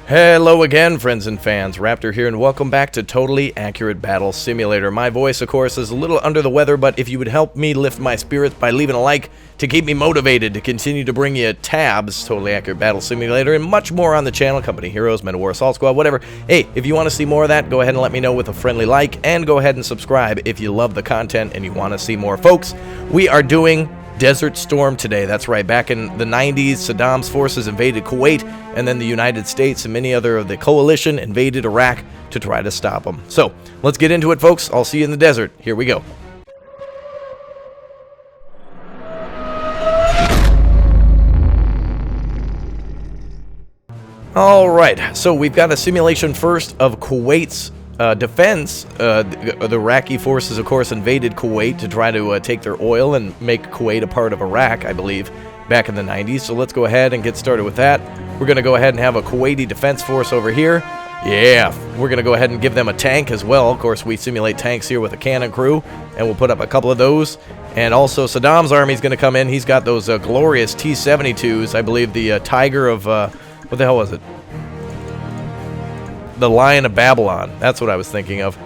Hello again, friends and fans. Raptor here, and welcome back to Totally Accurate Battle Simulator. My voice, of course, is a little under the weather, but if you would help me lift my spirits by leaving a like to keep me motivated to continue to bring you tabs, Totally Accurate Battle Simulator, and much more on the channel, Company Heroes, Men of War, Assault Squad, whatever. Hey, if you want to see more of that, go ahead and let me know with a friendly like, and go ahead and subscribe if you love the content and you want to see more. Folks, we are doing Desert Storm today. That's right. Back in the 90s, Saddam's forces invaded Kuwait, and then the United States and many other of the coalition invaded Iraq to try to stop them. So, let's get into it, folks. I'll see you in the desert. Here we go. All right. So, we've got a simulation first of Kuwait's defense. The Iraqi forces, of course, invaded Kuwait to try to take their oil and make Kuwait a part of Iraq, I believe, back in the 90s. So let's go ahead and get started with that. We're going to go ahead and have a Kuwaiti defense force over here. Yeah, we're going to go ahead and give them a tank as well. Of course, we simulate tanks here with a cannon crew, and we'll put up a couple of those. And also, Saddam's army is going to come in. He's got those glorious T-72s. I believe the Tiger of, what the hell was it? The Lion of Babylon. That's what I was thinking of.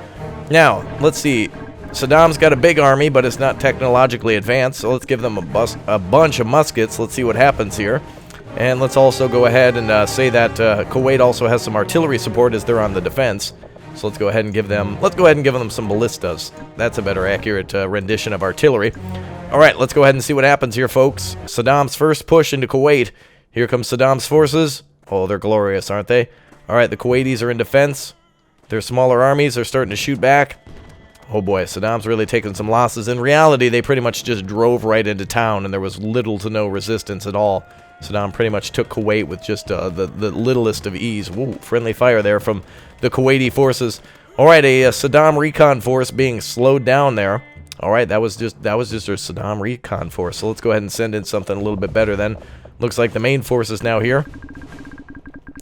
Now, let's see. Saddam's got a big army, but it's not technologically advanced, so let's give them a bunch of muskets. Let's see what happens here. And let's also go ahead and say that Kuwait also has some artillery support as they're on the defense. So let's go ahead and give them some ballistas. That's a better accurate rendition of artillery. All right, let's go ahead and see what happens here, folks. Saddam's first push into Kuwait. Here comes Saddam's forces. Oh, they're glorious, aren't they? All right, the Kuwaitis are in defense. Their smaller armies are starting to shoot back. Oh boy, Saddam's really taking some losses. In reality, they pretty much just drove right into town, and there was little to no resistance at all. Saddam pretty much took Kuwait with just the littlest of ease. Whoa, friendly fire there from the Kuwaiti forces. All right, a Saddam recon force being slowed down there. All right, that was just our Saddam recon force. So let's go ahead and send in something a little bit better then. Looks like the main force is now here.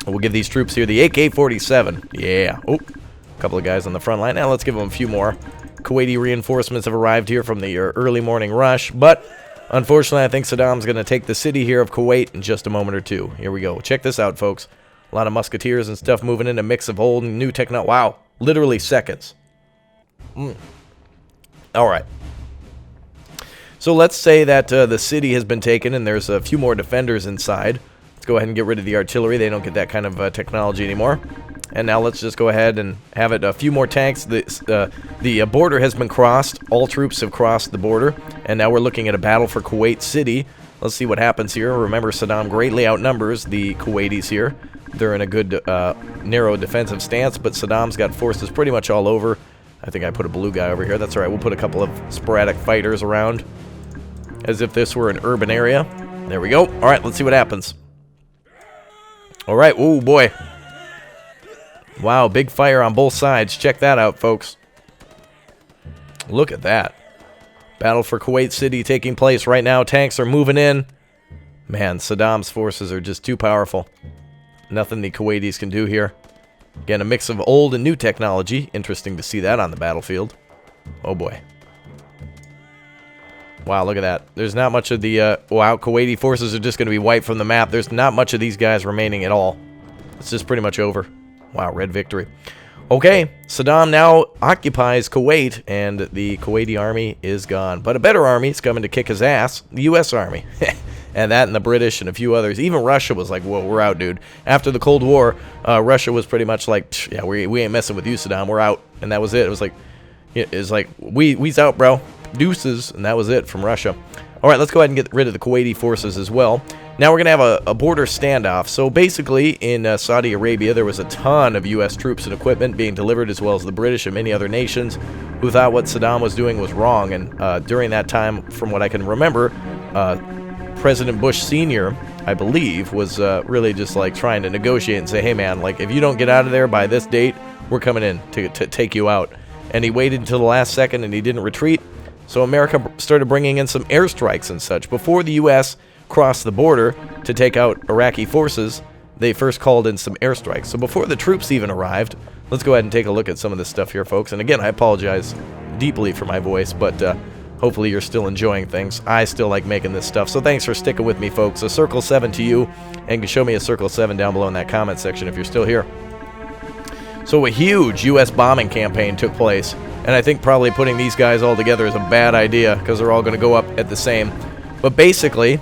We'll give these troops here the AK-47. Yeah. Oh, a couple of guys on the front line. Now let's give them a few more. Kuwaiti reinforcements have arrived here from the early morning rush, but unfortunately, I think Saddam's going to take the city here of Kuwait in just a moment or two. Here we go. Check this out, folks. A lot of musketeers and stuff moving in, a mix of old and new technology. Wow. Literally seconds. All right. So let's say that the city has been taken and there's a few more defenders inside. Go ahead and get rid of the artillery. They don't get that kind of technology anymore. And now let's just go ahead and have it a few more tanks. The border has been crossed. All troops have crossed the border. And now we're looking at a battle for Kuwait City. Let's see what happens here. Remember, Saddam greatly outnumbers the Kuwaitis here. They're in a good narrow defensive stance, but Saddam's got forces pretty much all over. I think I put a blue guy over here. That's all right. We'll put a couple of sporadic fighters around as if this were an urban area. There we go. All right, let's see what happens. All right, oh boy. Wow, big fire on both sides. Check that out, folks. Look at that. Battle for Kuwait City taking place right now. Tanks are moving in. Man, Saddam's forces are just too powerful. Nothing the Kuwaitis can do here. Again, a mix of old and new technology. Interesting to see that on the battlefield. Oh boy. Wow, look at that. There's not much of the, wow, Kuwaiti forces are just going to be wiped from the map. There's not much of these guys remaining at all. It's just pretty much over. Wow, red victory. Okay, Saddam now occupies Kuwait, and the Kuwaiti army is gone. But a better army is coming to kick his ass, the U.S. Army. And that and the British and a few others. Even Russia was like, whoa, we're out, dude. After the Cold War, Russia was pretty much like, yeah, we ain't messing with you, Saddam. We're out. And that was it. It was like, we's out, bro. Deuces, and that was it from Russia. All right, let's go ahead and get rid of the Kuwaiti forces as well. Now we're going to have a border standoff. So basically, in Saudi Arabia, there was a ton of U.S. troops and equipment being delivered, as well as the British and many other nations who thought what Saddam was doing was wrong. And during that time, from what I can remember, President Bush Sr., I believe, was really just like trying to negotiate and say, hey man, like if you don't get out of there by this date, we're coming in to take you out. And he waited until the last second and he didn't retreat. So America started bringing in some airstrikes and such. Before the U.S. crossed the border to take out Iraqi forces, they first called in some airstrikes. So before the troops even arrived, let's go ahead and take a look at some of this stuff here, folks. And again, I apologize deeply for my voice, but hopefully you're still enjoying things. I still like making this stuff, so thanks for sticking with me, folks. A Circle 7 to you, and you can show me a Circle 7 down below in that comment section if you're still here. So a huge U.S. bombing campaign took place, and I think probably putting these guys all together is a bad idea because they're all going to go up at the same. But basically,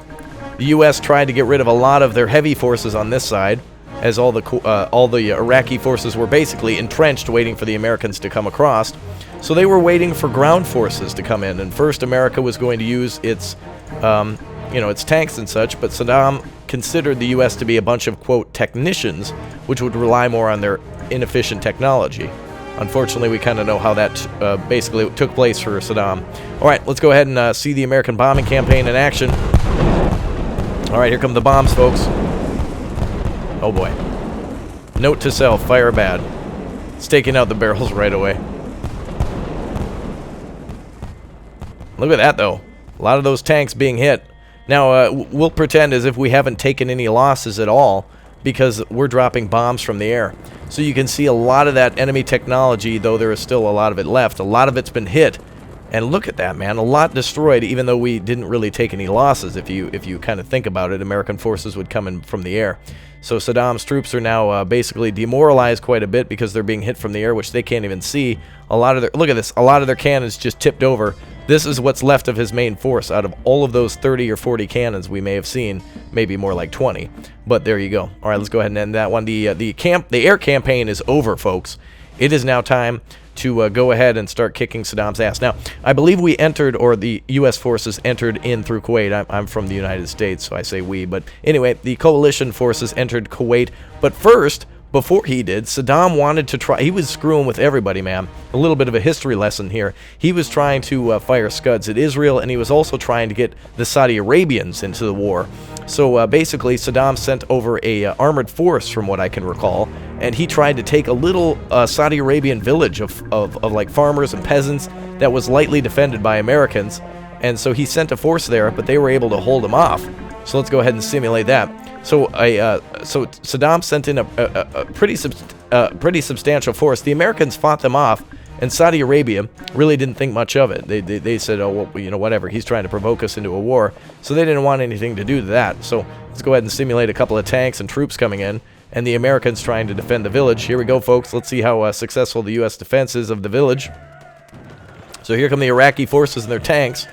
the U.S. tried to get rid of a lot of their heavy forces on this side, as all the Iraqi forces were basically entrenched waiting for the Americans to come across. So they were waiting for ground forces to come in, and first America was going to use its its tanks and such, but Saddam considered the U.S. to be a bunch of, quote, technicians, which would rely more on their inefficient technology. Unfortunately, we kind of know how that basically took place for Saddam. All right, let's go ahead and see the American bombing campaign in action. All right, here come the bombs, folks. Oh boy. Note to self, fire bad. It's taking out the barrels right away. Look at that, though. A lot of those tanks being hit. Now, we'll pretend as if we haven't taken any losses at all, because we're dropping bombs from the air. So you can see a lot of that enemy technology, though there is still a lot of it left. A lot of it's been hit. And look at that, man. A lot destroyed, even though we didn't really take any losses. If you kind of think about it, American forces would come in from the air. So Saddam's troops are now basically demoralized quite a bit because they're being hit from the air, which they can't even see. A lot of their, look at this, a lot of their cannons just tipped over. This is what's left of his main force out of all of those 30 or 40 cannons we may have seen, maybe more like 20. But there you go. All right, let's go ahead and end that one. The air campaign is over, folks. It is now time to go ahead and start kicking Saddam's ass. Now, I believe we entered, or the U.S. forces entered in through Kuwait. I'm from the United States, so I say we. But anyway, the coalition forces entered Kuwait. But first, before he did, Saddam wanted to try. He was screwing with everybody, man. A little bit of a history lesson here. He was trying to fire scuds at Israel, and he was also trying to get the Saudi Arabians into the war. So basically, Saddam sent over a armored force, from what I can recall, and he tried to take a little Saudi Arabian village of like farmers and peasants that was lightly defended by Americans. And so he sent a force there, but they were able to hold him off. So let's go ahead and simulate that. So Saddam sent in a pretty substantial force. The Americans fought them off, and Saudi Arabia really didn't think much of it. They said, oh, well, you know, whatever. He's trying to provoke us into a war. So they didn't want anything to do to that. So let's go ahead and simulate a couple of tanks and troops coming in, and the Americans trying to defend the village. Here we go, folks. Let's see how successful the U.S. defense is of the village. So here come the Iraqi forces and their tanks.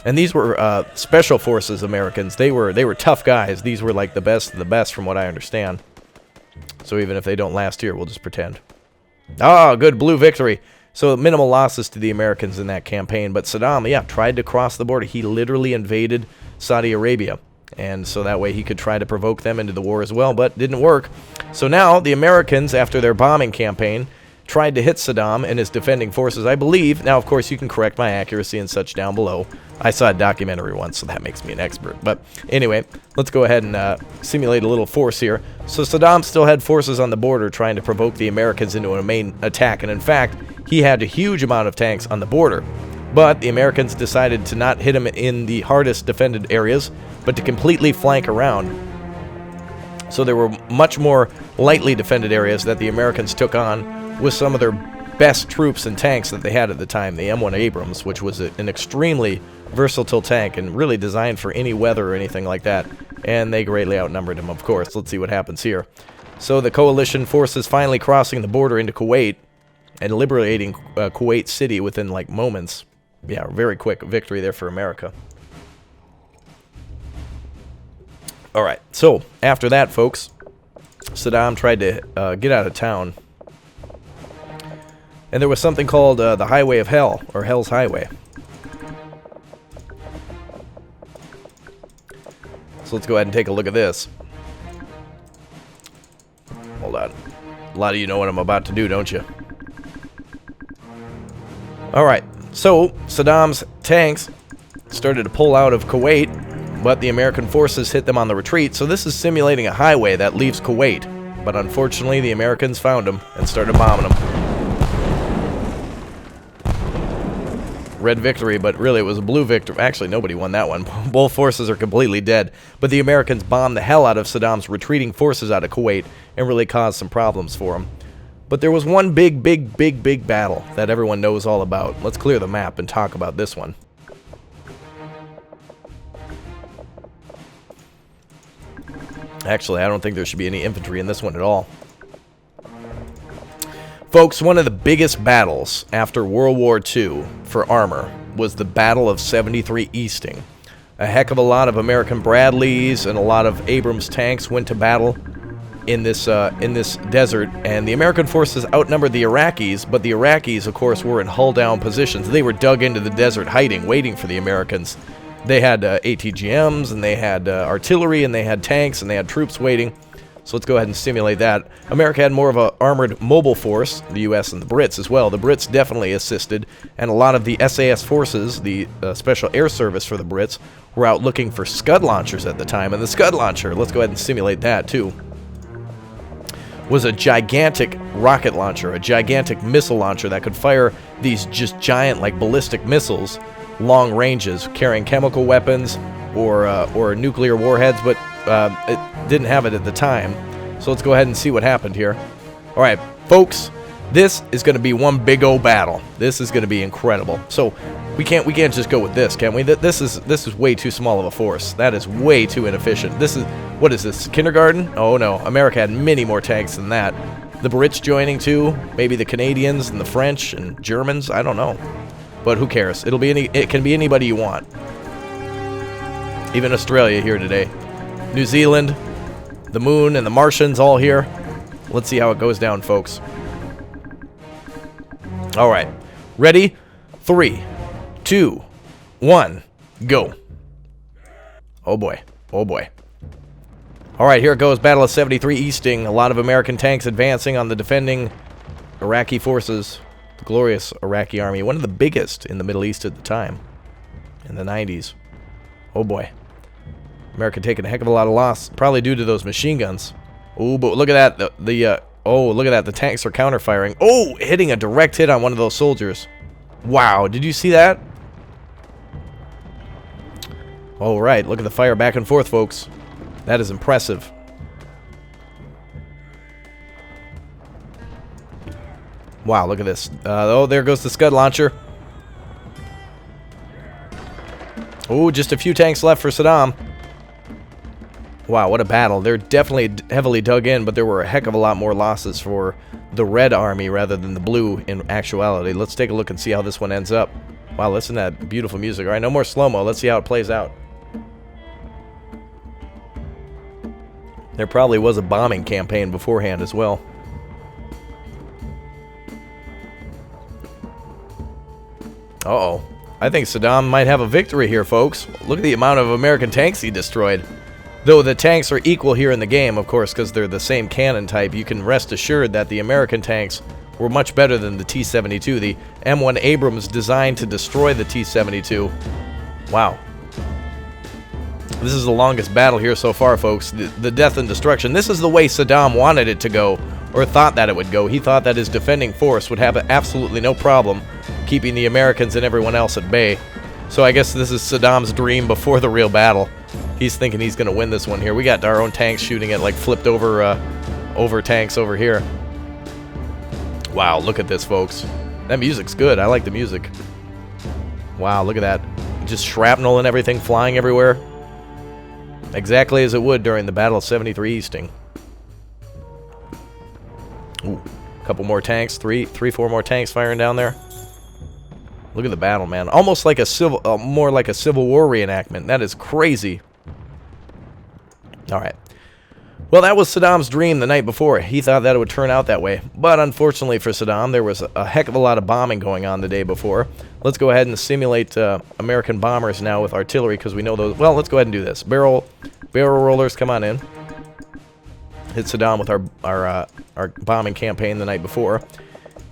And these were special forces Americans. They were tough guys. These were like the best of the best from what I understand. So even if they don't last here, we'll just pretend. Ah, good blue victory. So minimal losses to the Americans in that campaign. But Saddam, yeah, tried to cross the border. He literally invaded Saudi Arabia. And so that way he could try to provoke them into the war as well, but didn't work. So now the Americans, after their bombing campaign, tried to hit Saddam and his defending forces, I believe. Now, of course, you can correct my accuracy and such down below. I saw a documentary once, so that makes me an expert. But anyway, let's go ahead and simulate a little force here. So Saddam still had forces on the border trying to provoke the Americans into a main attack. And in fact, he had a huge amount of tanks on the border. But the Americans decided to not hit him in the hardest defended areas, but to completely flank around. So there were much more lightly defended areas that the Americans took on with some of their best troops and tanks that they had at the time, the M1 Abrams, which was an extremely versatile tank and really designed for any weather or anything like that. And they greatly outnumbered him, of course. Let's see what happens here. So the coalition forces finally crossing the border into Kuwait and liberating Kuwait City within like moments. Yeah, very quick victory there for America. All right, so after that, folks, Saddam tried to get out of town. And there was something called the Highway of Hell, or Hell's Highway. So let's go ahead and take a look at this. Hold on. A lot of you know what I'm about to do, don't you? Alright, so Saddam's tanks started to pull out of Kuwait, but the American forces hit them on the retreat. So this is simulating a highway that leaves Kuwait. But unfortunately, the Americans found them and started bombing them. Red victory, but really it was a blue victory. Actually, nobody won that one. Both forces are completely dead. But the Americans bombed the hell out of Saddam's retreating forces out of Kuwait and really caused some problems for him. But there was one big battle that everyone knows all about. Let's clear the map and talk about this one. Actually, I don't think there should be any infantry in this one at all. Folks, one of the biggest battles after World War II for armor was the Battle of 73 Easting. A heck of a lot of American Bradleys and a lot of Abrams tanks went to battle in this desert, and the American forces outnumbered the Iraqis, but the Iraqis, of course, were in hull-down positions. They were dug into the desert hiding, waiting for the Americans. They had ATGMs, and they had artillery, and they had tanks, and they had troops waiting. So let's go ahead and simulate that. America had more of an armored mobile force, the U.S. and the Brits as well. The Brits definitely assisted, and a lot of the SAS forces, the Special Air Service for the Brits, were out looking for Scud launchers at the time. And the Scud launcher, let's go ahead and simulate that too, was a gigantic rocket launcher, a gigantic missile launcher that could fire these just giant, like, ballistic missiles, long ranges, carrying chemical weapons or nuclear warheads, but it didn't have it at the time. So let's go ahead and see what happened here. All right, folks, this is going to be one big old battle. This is going to be incredible. So we can't just go with this, can we? This is way too small of a force. That is way too inefficient. This is, what is this, kindergarten? Oh no, America had many more tanks than that. The Brits joining too, maybe the Canadians and the French and Germans, I don't know. But who cares? It can be anybody you want. Even Australia here today. New Zealand, the Moon, and the Martians all here. Let's see how it goes down, folks. All right. Ready? 3, 2, 1, go. Oh boy. Oh boy. All right, here it goes. Battle of 73 Easting. A lot of American tanks advancing on the defending Iraqi forces. The glorious Iraqi army. One of the biggest in the Middle East at the time. In the 90s. Oh boy. America taking a heck of a lot of loss, probably due to those machine guns. Oh, but look at that. Oh, look at that. The tanks are counter-firing. Oh, hitting a direct hit on one of those soldiers. Wow, did you see that? All right, look at the fire back and forth, folks. That is impressive. Wow, look at this. Oh, there goes the Scud launcher. Oh, just a few tanks left for Saddam. Wow, what a battle. They're definitely heavily dug in, but there were a heck of a lot more losses for the Red Army rather than the Blue in actuality. Let's take a look and see how this one ends up. Wow, listen to that beautiful music. All right, no more slow-mo. Let's see how it plays out. There probably was a bombing campaign beforehand as well. Uh-oh. I think Saddam might have a victory here, folks. Look at the amount of American tanks he destroyed. Though the tanks are equal here in the game, of course, because they're the same cannon type, you can rest assured that the American tanks were much better than the T-72. The M1 Abrams designed to destroy the T-72. Wow. This is the longest battle here so far, folks. The death and destruction. This is the way Saddam wanted it to go, or thought that it would go. He thought that his defending force would have absolutely no problem keeping the Americans and everyone else at bay. So I guess this is Saddam's dream before the real battle. He's thinking he's going to win this one here. We got our own tanks shooting at, like, flipped over tanks over here. Wow, look at this, folks. That music's good. I like the music. Wow, look at that. Just shrapnel and everything flying everywhere. Exactly as it would during the Battle of 73 Easting. Ooh, a couple more tanks. Three, four more tanks firing down there. Look at the battle, man. Almost like a more like a Civil War reenactment. That is crazy. All right. Well, that was Saddam's dream the night before. He thought that it would turn out that way. But unfortunately for Saddam, there was a heck of a lot of bombing going on the day before. Let's go ahead and simulate American bombers now with artillery, because we know those. Well, let's go ahead and do this. Barrel rollers, come on in. Hit Saddam with our bombing campaign the night before.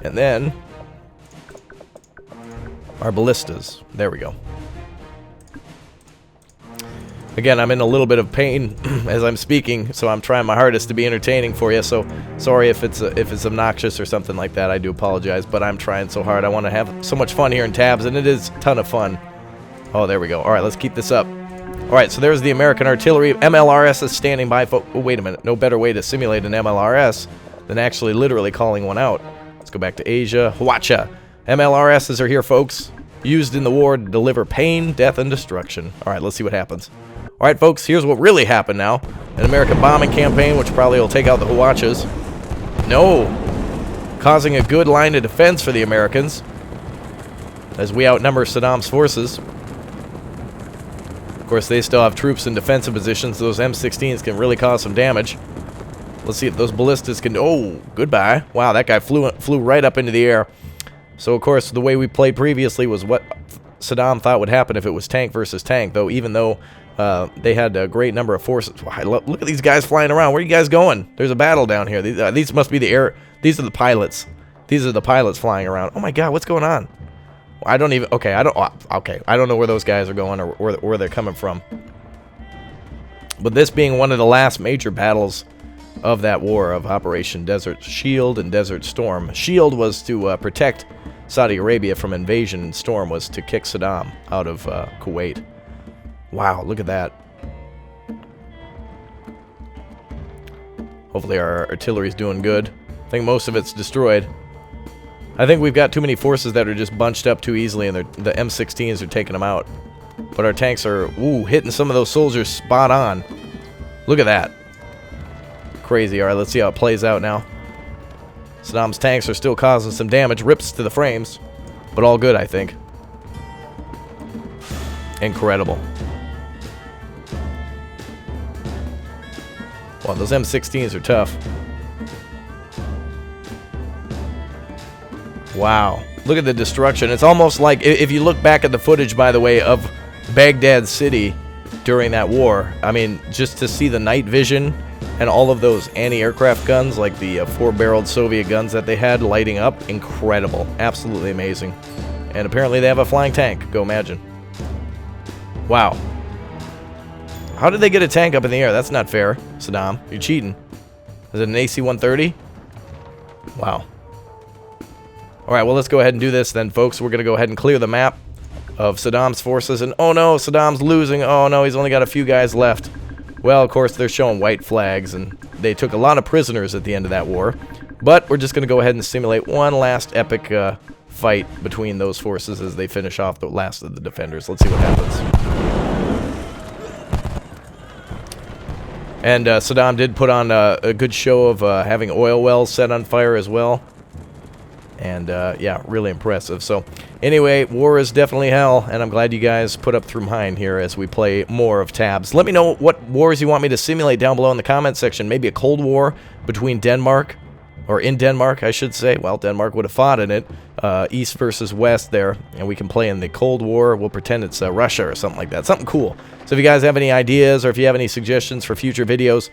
And then our ballistas. There we go. Again, I'm in a little bit of pain as I'm speaking, so I'm trying my hardest to be entertaining for you. So sorry if it's obnoxious or something like that. I do apologize, but I'm trying so hard. I want to have so much fun here in Tabs, and it is a ton of fun. Oh, there we go. All right, let's keep this up. All right, so there's the American artillery. MLRS is standing by. Oh, wait a minute. No better way to simulate an MLRS than actually literally calling one out. Let's go back to Asia. Hwacha. MLRSs are here, folks. Used in the war to deliver pain, death, and destruction. Alright, let's see what happens. Alright, folks, here's what really happened now. An American bombing campaign, which probably will take out the Hwachas. No! Causing a good line of defense for the Americans, as we outnumber Saddam's forces. Of course, they still have troops in defensive positions. Those M16s can really cause some damage. Let's see if those ballistas can... Oh, goodbye. Wow, that guy flew right up into the air. So, of course, the way we played previously was what Saddam thought would happen if it was tank versus tank, though, even though they had a great number of forces. Look at these guys flying around. Where are you guys going? There's a battle down here. These must be the air... These are the pilots. These are the pilots flying around. Oh, my God, what's going on? I don't even... Okay, I don't know where those guys are going or where they're coming from. But this being one of the last major battles of that war of Operation Desert Shield and Desert Storm. Shield was to protect Saudi Arabia from invasion, and Storm was to kick Saddam out of Kuwait. Wow, look at that. Hopefully our artillery's doing good. I think most of it's destroyed. I think we've got too many forces that are just bunched up too easily, and the M16s are taking them out. But our tanks are, hitting some of those soldiers spot on. Look at that. Crazy. Alright, let's see how it plays out now. Saddam's tanks are still causing some damage. Rips to the frames. But all good, I think. Incredible. Wow, those M16s are tough. Wow. Look at the destruction. It's almost like, if you look back at the footage, by the way, of Baghdad City during that war, I mean, just to see the night vision and all of those anti-aircraft guns, like the four-barreled Soviet guns that they had lighting up, incredible. Absolutely amazing. And apparently they have a flying tank. Go imagine. Wow. How did they get a tank up in the air? That's not fair, Saddam. You're cheating. Is it an AC-130? Wow. Alright, well, let's go ahead and do this then, folks. We're going to go ahead and clear the map of Saddam's forces. And, oh no, Saddam's losing. Oh no, he's only got a few guys left. Well, of course, they're showing white flags, and they took a lot of prisoners at the end of that war. But we're just going to go ahead and simulate one last epic fight between those forces as they finish off the last of the defenders. Let's see what happens. And Saddam did put on a good show of having oil wells set on fire as well. And, yeah, really impressive. So, anyway, war is definitely hell, and I'm glad you guys put up through mine here as we play more of Tabs. Let me know what wars you want me to simulate down below in the comment section. Maybe a Cold War between Denmark, or in Denmark, I should say. Well, Denmark would have fought in it. East versus West there, and we can play in the Cold War. We'll pretend it's Russia or something like that. Something cool. So if you guys have any ideas, or if you have any suggestions for future videos,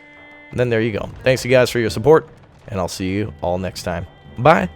then there you go. Thanks, you guys, for your support, and I'll see you all next time. Bye.